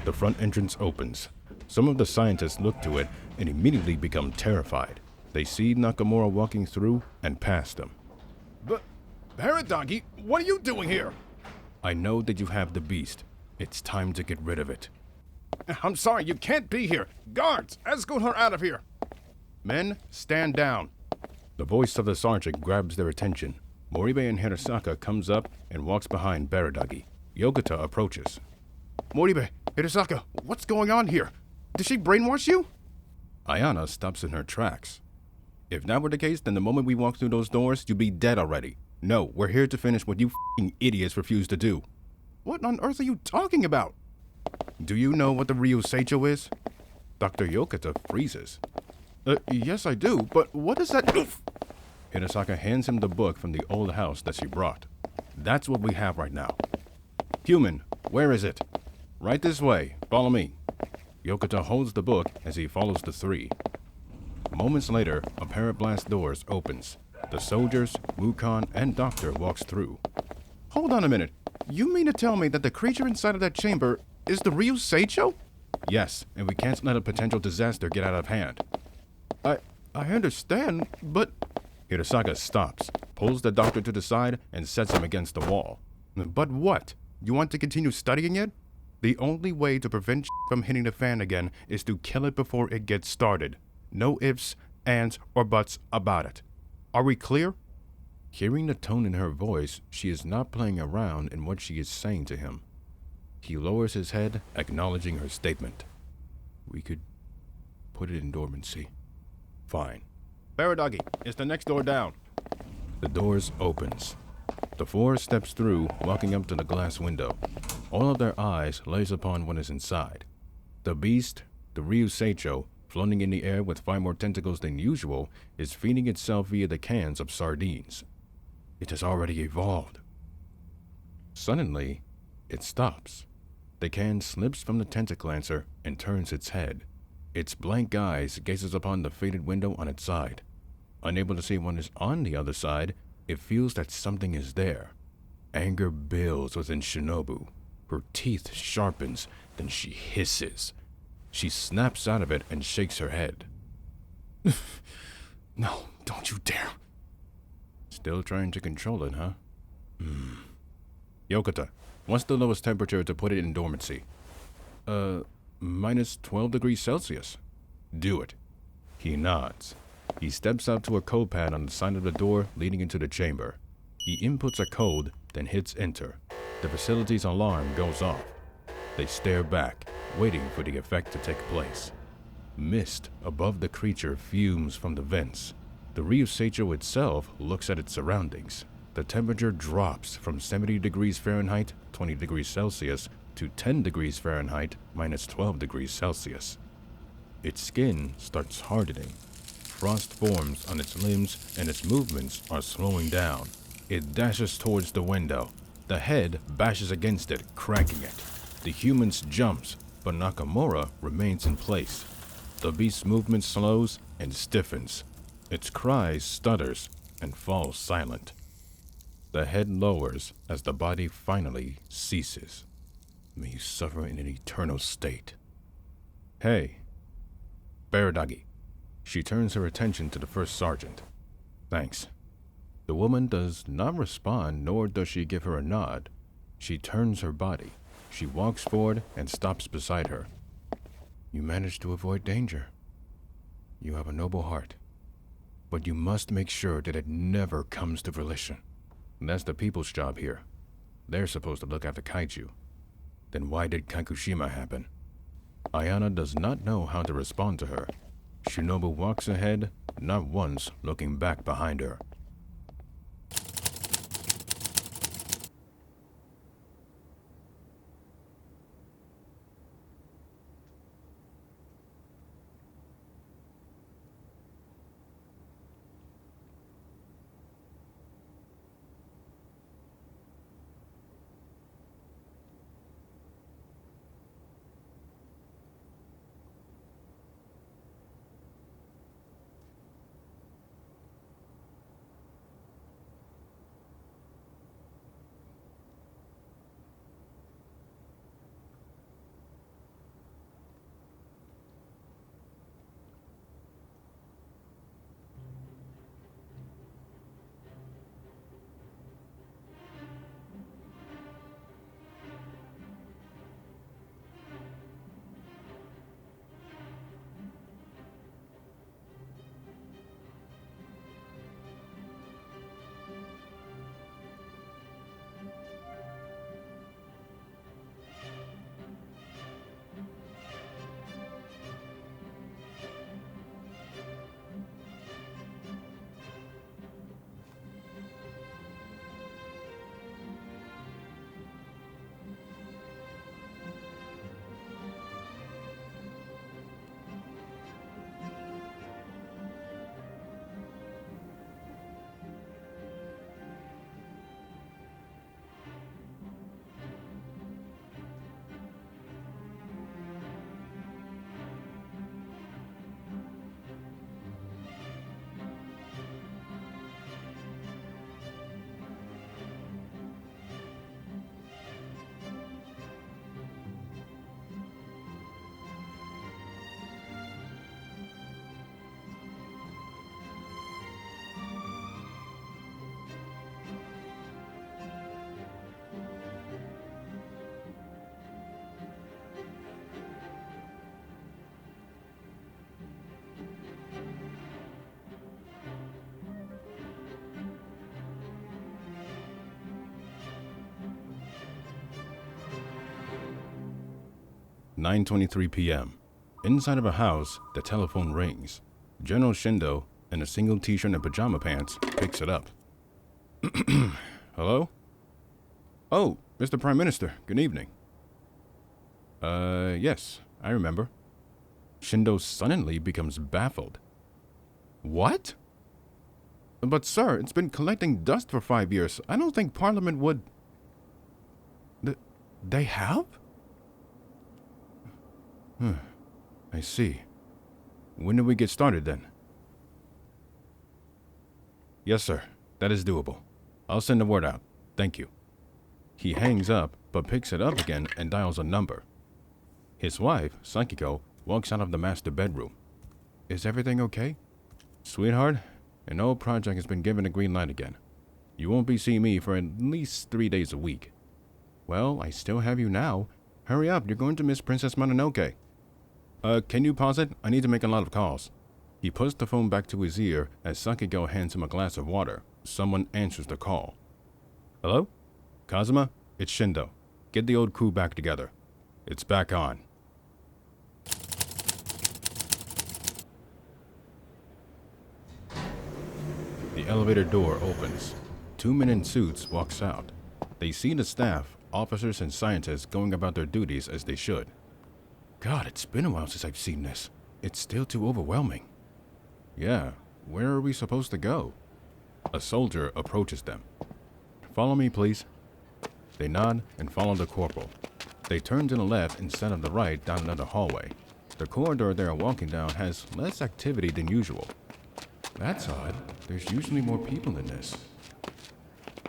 The front entrance opens. Some of the scientists look to it and immediately become terrified. They see Nakamura walking through and past them. But, Paradoggy, what are you doing here? I know that you have the beast. It's time to get rid of it. I'm sorry, you can't be here. Guards, escort her out of here. Men, stand down. The voice of the sergeant grabs their attention. Moribe and Hirasaka comes up and walks behind Paradoggy. Yokota approaches. Moribe, Hirasaka, what's going on here? Did she brainwash you? Ayana stops in her tracks. If that were the case, then the moment we walk through those doors, you'd be dead already. No, we're here to finish what you f***ing idiots refuse to do. What on earth are you talking about? Do you know what the Ryu Seicho is? Dr. Yokota freezes. Yes I do, but what is that? Hirasaka hands him the book from the old house that she brought. That's what we have right now. Human, where is it? Right this way. Follow me. Yokota holds the book as he follows the three. Moments later, a pair of blast doors opens. The soldiers, Wukong, and Doctor walks through. Hold on a minute. You mean to tell me that the creature inside of that chamber is the Ryu Seicho? Yes, and we can't let a potential disaster get out of hand. I understand, but... Hirasaka stops, pulls the doctor to the side, and sets him against the wall. But what? You want to continue studying it? The only way to prevent from hitting the fan again is to kill it before it gets started. No ifs, ands, or buts about it. Are we clear? Hearing the tone in her voice, she is not playing around in what she is saying to him. He lowers his head, acknowledging her statement. We could put it in dormancy. Fine. Paradoggy, it's the next door down. The doors opens. The four steps through, walking up to the glass window. All of their eyes lays upon what is inside. The beast, the Ryu Seicho, floating in the air with 5 more tentacles than usual, is feeding itself via the cans of sardines. It has already evolved. Suddenly, it stops. The can slips from the tentaclancer and turns its head. Its blank eyes gazes upon the faded window on its side. Unable to see what is on the other side, it feels that something is there. Anger builds within Shinobu. Her teeth sharpens, then she hisses. She snaps out of it and shakes her head. No, don't you dare. Still trying to control it, huh? Yokota, what's the lowest temperature to put it in dormancy? Minus 12 degrees Celsius. Do it. He nods. He steps up to a code pad on the side of the door leading into the chamber. He inputs a code, then hits enter. The facility's alarm goes off. They stare back, waiting for the effect to take place. Mist above the creature fumes from the vents. The Ryu Seicho itself looks at its surroundings. The temperature drops from 70 degrees Fahrenheit, 20 degrees Celsius, to 10 degrees Fahrenheit, minus 12 degrees Celsius. Its skin starts hardening. Frost forms on its limbs and its movements are slowing down. It dashes towards the window. The head bashes against it, cracking it. The human jumps, but Nakamura remains in place. The beast's movement slows and stiffens. Its cry stutters and falls silent. The head lowers as the body finally ceases. May you suffer in an eternal state. Hey, Paradoggy. She turns her attention to the first sergeant. Thanks. The woman does not respond, nor does she give her a nod. She turns her body. She walks forward and stops beside her. You managed to avoid danger. You have a noble heart. But you must make sure that it never comes to fruition. That's the people's job here. They're supposed to look after kaiju. Then why did Kakushima happen? Ayana does not know how to respond to her. Shinobu walks ahead, not once looking back behind her. 9:23 p.m. Inside of a house, the telephone rings. General Shindo, in a single t-shirt and pajama pants, picks it up. Hello? Oh, Mr. Prime Minister, good evening. Yes, I remember. Shindo suddenly becomes baffled. What? But sir, it's been collecting dust for 5 years. I don't think Parliament would... They have? I see. When do we get started then? Yes, sir. That is doable. I'll send the word out. Thank you. He hangs up, but picks it up again and dials a number. His wife, Sakiko, walks out of the master bedroom. Is everything okay? Sweetheart, an old project has been given a green light again. You won't be seeing me for at least 3 days a week. Well, I still have you now. Hurry up, you're going to miss Princess Mononoke. Can you pause it? I need to make a lot of calls. He puts the phone back to his ear as Sakiko hands him a glass of water. Someone answers the call. Hello? Kazuma? It's Shindo. Get the old crew back together. It's back on. The elevator door opens. 2 men in suits walks out. They see the staff, officers and scientists going about their duties as they should. God, it's been a while since I've seen this. It's still too overwhelming. Yeah, where are we supposed to go? A soldier approaches them. Follow me, please. They nod and follow the corporal. They turn to the left instead of the right down another hallway. The corridor they are walking down has less activity than usual. That's odd. There's usually more people in this.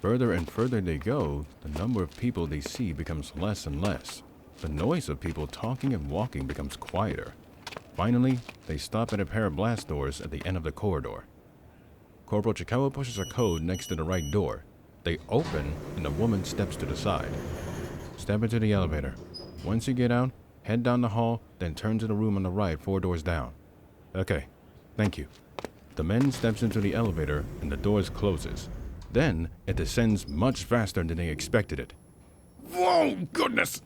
Further and further they go, the number of people they see becomes less and less. The noise of people talking and walking becomes quieter. Finally, they stop at a pair of blast doors at the end of the corridor. Corporal Chikawa pushes a code next to the right door. They open, and a woman steps to the side. Step into the elevator. Once you get out, head down the hall, then turn to the room on the right 4 doors down. Okay, thank you. The man steps into the elevator, and the doors closes. Then, it descends much faster than they expected it. Whoa, goodness!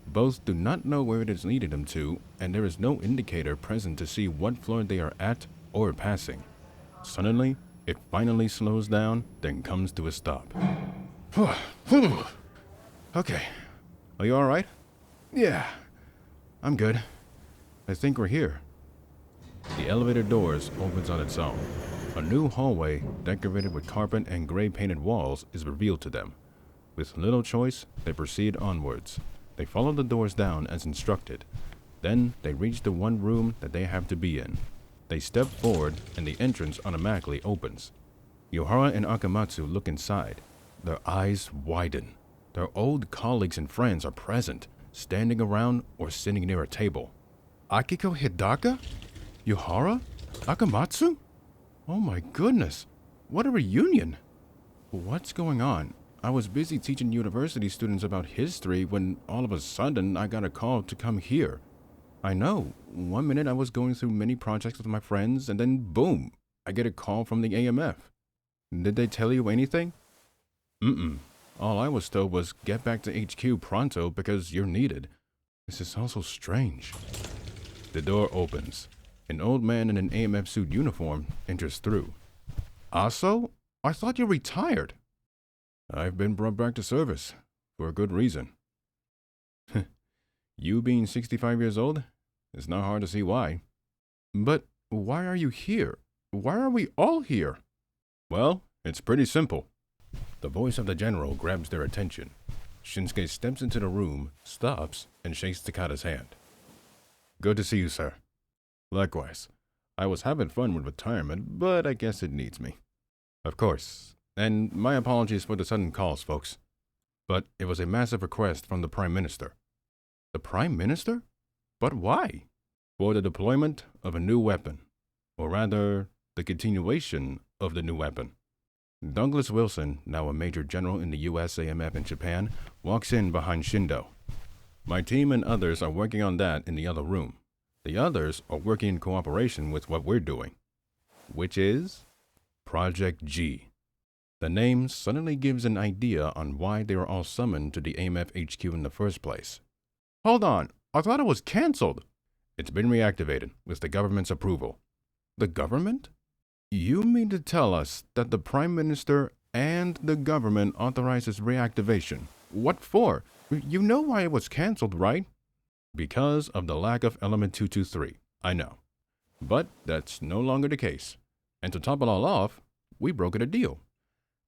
Both do not know where it is leading them to, and there is no indicator present to see what floor they are at or passing. Suddenly, it finally slows down, then comes to a stop. Okay. Are you alright? Yeah, I'm good. I think we're here. The elevator doors opens on its own. A new hallway, decorated with carpet and gray painted walls, is revealed to them. With little choice, they proceed onwards. They follow the doors down as instructed. Then they reach the one room that they have to be in. They step forward and the entrance automatically opens. Yohara and Akamatsu look inside. Their eyes widen. Their old colleagues and friends are present, standing around or sitting near a table. Akiko Hidaka? Yohara? Akamatsu? Oh my goodness, what a reunion! What's going on? I was busy teaching university students about history when all of a sudden I got a call to come here. I know, 1 minute I was going through many projects with my friends and then boom, I get a call from the AMF. Did they tell you anything? All I was told was get back to HQ pronto because you're needed. This is also strange. The door opens. An old man in an AMF suit uniform enters through. Aso? I thought you retired. I've been brought back to service, for a good reason. You being 65 years old? It's not hard to see why. But why are you here? Why are we all here? Well, it's pretty simple. The voice of the general grabs their attention. Shinsuke steps into the room, stops, and shakes Takada's hand. Good to see you, sir. Likewise. I was having fun with retirement, but I guess it needs me. Of course. And my apologies for the sudden calls, folks. But it was a massive request from the Prime Minister. The Prime Minister? But why? For the deployment of a new weapon. Or rather, the continuation of the new weapon. Douglas Wilson, now a Major General in the US AMF in Japan, walks in behind Shindo. My team and others are working on that in the other room. The others are working in cooperation with what we're doing. Which is Project G. The name suddenly gives an idea on why they were all summoned to the AMF HQ in the first place. Hold on, I thought it was cancelled. It's been reactivated with the government's approval. The government? You mean to tell us that the Prime Minister and the government authorizes reactivation? What for? You know why it was cancelled, right? Because of the lack of element 223, I know. But that's no longer the case. And to top it all off, we brokered a deal.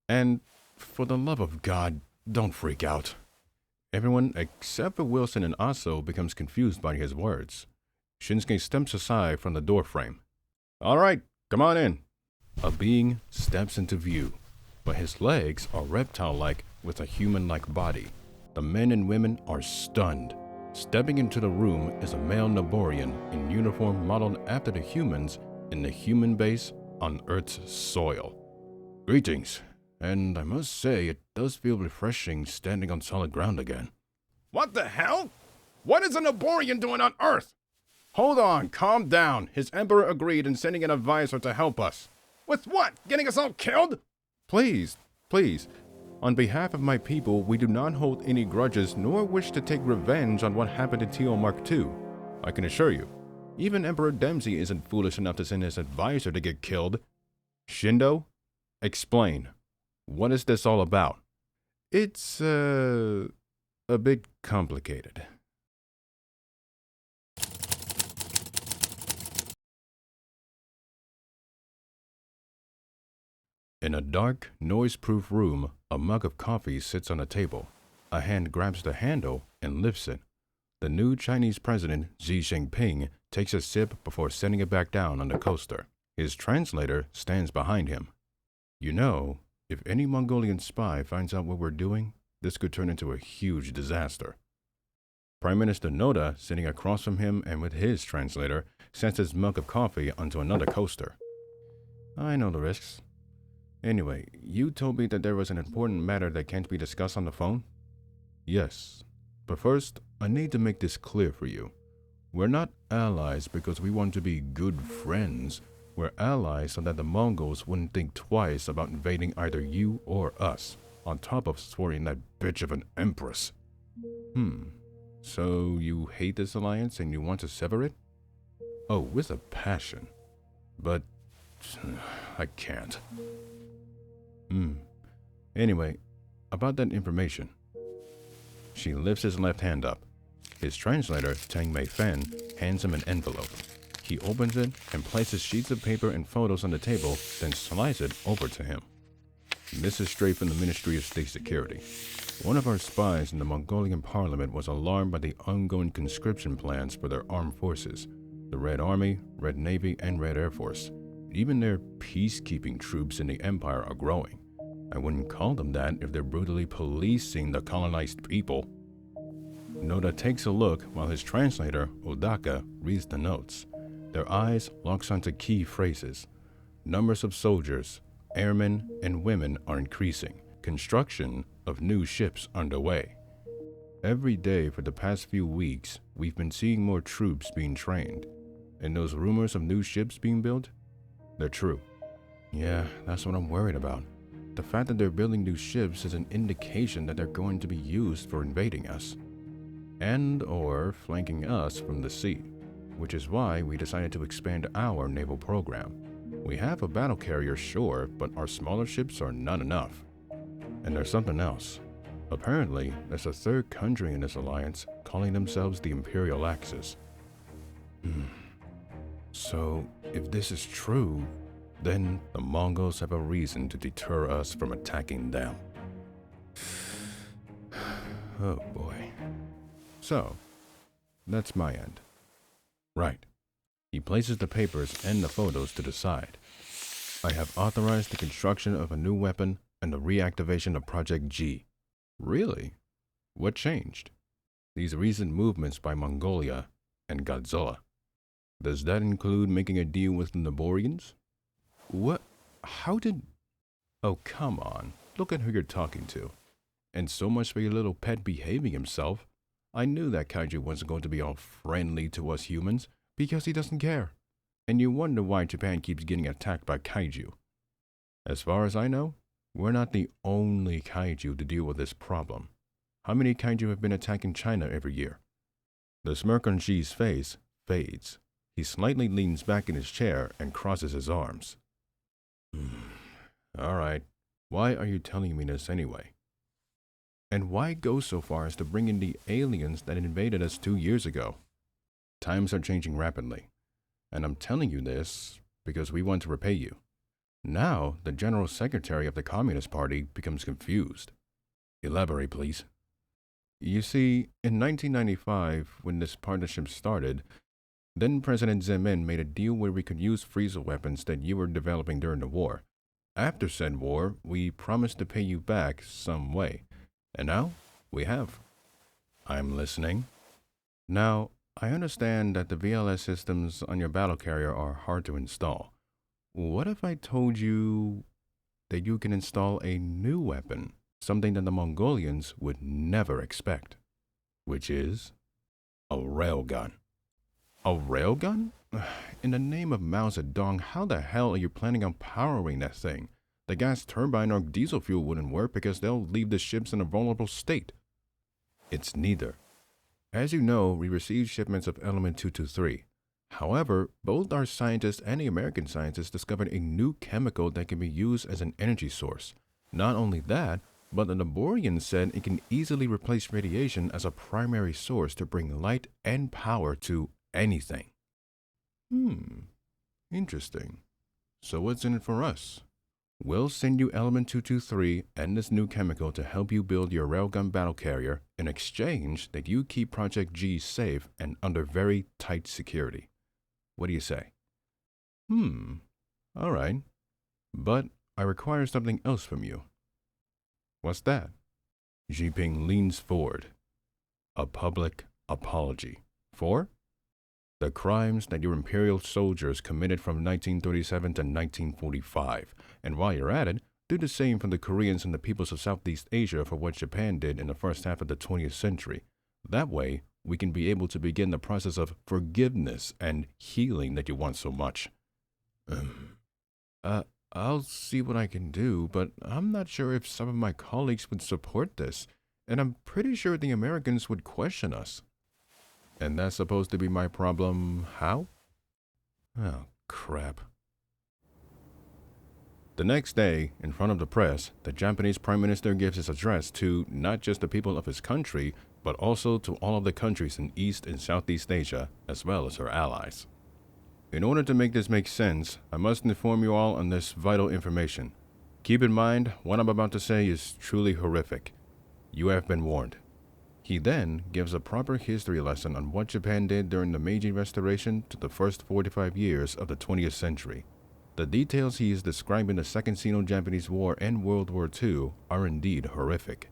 And for the love of God, don't freak out. Everyone except for Wilson and Aso becomes confused by his words. Shinsuke steps aside from the doorframe. All right, come on in. A being steps into view, but his legs are reptile-like with a human-like body. The men and women are stunned. Stepping into the room is a male Nibirian in uniform modeled after the humans in the human base on Earth's soil. Greetings, and I must say it does feel refreshing standing on solid ground again. What the hell? What is a Nibirian doing on Earth? Hold on, calm down. His emperor agreed in sending an advisor to help us. With what? Getting us all killed? Please, please. On behalf of my people, we do not hold any grudges nor wish to take revenge on what happened to T.O. Mark II. I can assure you, even Emperor Dempsey isn't foolish enough to send his advisor to get killed. Shindo, explain. What is this all about? It's, a bit complicated. In a dark, noise-proof room, a mug of coffee sits on a table. A hand grabs the handle and lifts it. The new Chinese president, Xi Jinping, takes a sip before setting it back down on the coaster. His translator stands behind him. You know, if any Mongolian spy finds out what we're doing, this could turn into a huge disaster. Prime Minister Noda, sitting across from him and with his translator, sets his mug of coffee onto another coaster. I know the risks. Anyway, you told me that there was an important matter that can't be discussed on the phone? Yes, but first, I need to make this clear for you. We're not allies because we want to be good friends. We're allies so that the Mongols wouldn't think twice about invading either you or us, on top of thwarting that bitch of an empress. So you hate this alliance and you want to sever it? Oh, with a passion. But I can't. Anyway, about that information. She lifts his left hand up. His translator, Tang Mei Fen, hands him an envelope. He opens it and places sheets of paper and photos on the table, then slides it over to him. This is straight from the Ministry of State Security. One of our spies in the Mongolian parliament was alarmed by the ongoing conscription plans for their armed forces, the Red Army, Red Navy, and Red Air Force. Even their peacekeeping troops in the empire are growing. I wouldn't call them that if they're brutally policing the colonized people. Noda takes a look while his translator, Odaka, reads the notes. Their eyes locks onto key phrases. Numbers of soldiers, airmen, and women are increasing. Construction of new ships underway. Every day for the past few weeks, we've been seeing more troops being trained. And those rumors of new ships being built? They're true. Yeah, that's what I'm worried about. The fact that they're building new ships is an indication that they're going to be used for invading us. And or flanking us from the sea. Which is why we decided to expand our naval program. We have a battle carrier, sure, but our smaller ships are not enough. And there's something else. Apparently, there's a third country in this alliance calling themselves the Imperial Axis. So, if this is true, then the Mongols have a reason to deter us from attacking them. Oh boy. So, that's my end. Right. He places the papers and the photos to the side. I have authorized the construction of a new weapon and the reactivation of Project G. Really? What changed? These recent movements by Mongolia and Godzilla. Does that include making a deal with the Nibirians? What? How did... Oh, come on. Look at who you're talking to. And so much for your little pet behaving himself. I knew that kaiju wasn't going to be all friendly to us humans because he doesn't care. And you wonder why Japan keeps getting attacked by kaiju. As far as I know, we're not the only kaiju to deal with this problem. How many kaiju have been attacking China every year? The smirk on Xi's face fades. He slightly leans back in his chair and crosses his arms. All right. Why are you telling me this anyway? And why go so far as to bring in the aliens that invaded us 2 years ago? Times are changing rapidly, and I'm telling you this because we want to repay you. Now, the General Secretary of the Communist Party becomes confused. Elaborate, please. You see, in 1995, when this partnership started, then President Zemin made a deal where we could use freezer weapons that you were developing during the war. After said war, we promised to pay you back some way. And now, we have. I'm listening. Now, I understand that the VLS systems on your battle carrier are hard to install. What if I told you that you can install a new weapon, something that the Mongolians would never expect, which is a railgun? A railgun? In the name of Mao Zedong, how the hell are you planning on powering that thing? The gas turbine or diesel fuel wouldn't work because they'll leave the ships in a vulnerable state. It's neither. As you know, we received shipments of element 223. However, both our scientists and the American scientists discovered a new chemical that can be used as an energy source. Not only that, but the Niburians said it can easily replace radiation as a primary source to bring light and power to anything. Interesting. So what's in it for us? We'll send you element 223 and this new chemical to help you build your railgun battle carrier in exchange that you keep Project G safe and under very tight security. What do you say? All right. But I require something else from you. What's that? Xi Jinping leans forward. A public apology. For? The crimes that your imperial soldiers committed from 1937 to 1945. And while you're at it, do the same for the Koreans and the peoples of Southeast Asia for what Japan did in the first half of the 20th century. That way, we can be able to begin the process of forgiveness and healing that you want so much. I'll see what I can do, but I'm not sure if some of my colleagues would support this, and I'm pretty sure the Americans would question us. And that's supposed to be my problem, how? Oh, crap. The next day, in front of the press, the Japanese Prime Minister gives his address to not just the people of his country, but also to all of the countries in East and Southeast Asia, as well as her allies. In order to make this make sense, I must inform you all on this vital information. Keep in mind, what I'm about to say is truly horrific. You have been warned. He then gives a proper history lesson on what Japan did during the Meiji Restoration to the first 45 years of the 20th century. The details he is describing the Second Sino-Japanese War and World War II are indeed horrific.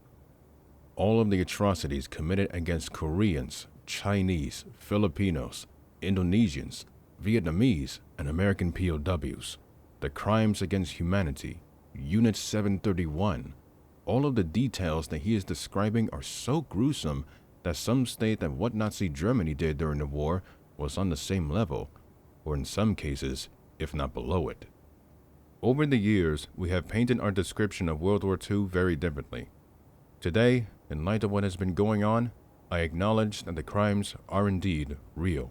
All of the atrocities committed against Koreans, Chinese, Filipinos, Indonesians, Vietnamese, and American POWs, the crimes against humanity, Unit 731, all of the details that he is describing are so gruesome that some state that what Nazi Germany did during the war was on the same level, or in some cases, if not below it. Over the years, we have painted our description of World War II very differently. Today, in light of what has been going on, I acknowledge that the crimes are indeed real.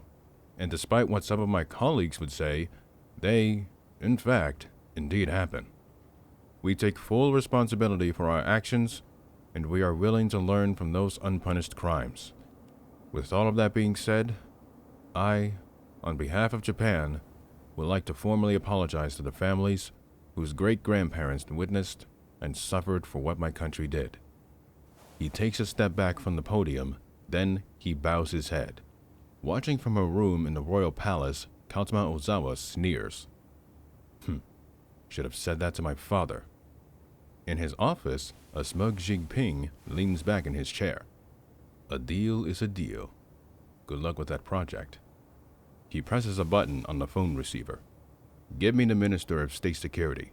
And despite what some of my colleagues would say, they, in fact, indeed happen. We take full responsibility for our actions, and we are willing to learn from those unpunished crimes. With all of that being said, I, on behalf of Japan, would like to formally apologize to the families whose great-grandparents witnessed and suffered for what my country did. He takes a step back from the podium, then he bows his head. Watching from her room in the royal palace, Kazuma Ozawa sneers. Should have said that to my father. In his office, a smug Xi Jinping leans back in his chair. A deal is a deal. Good luck with that project. He presses a button on the phone receiver. Give me the Minister of State Security.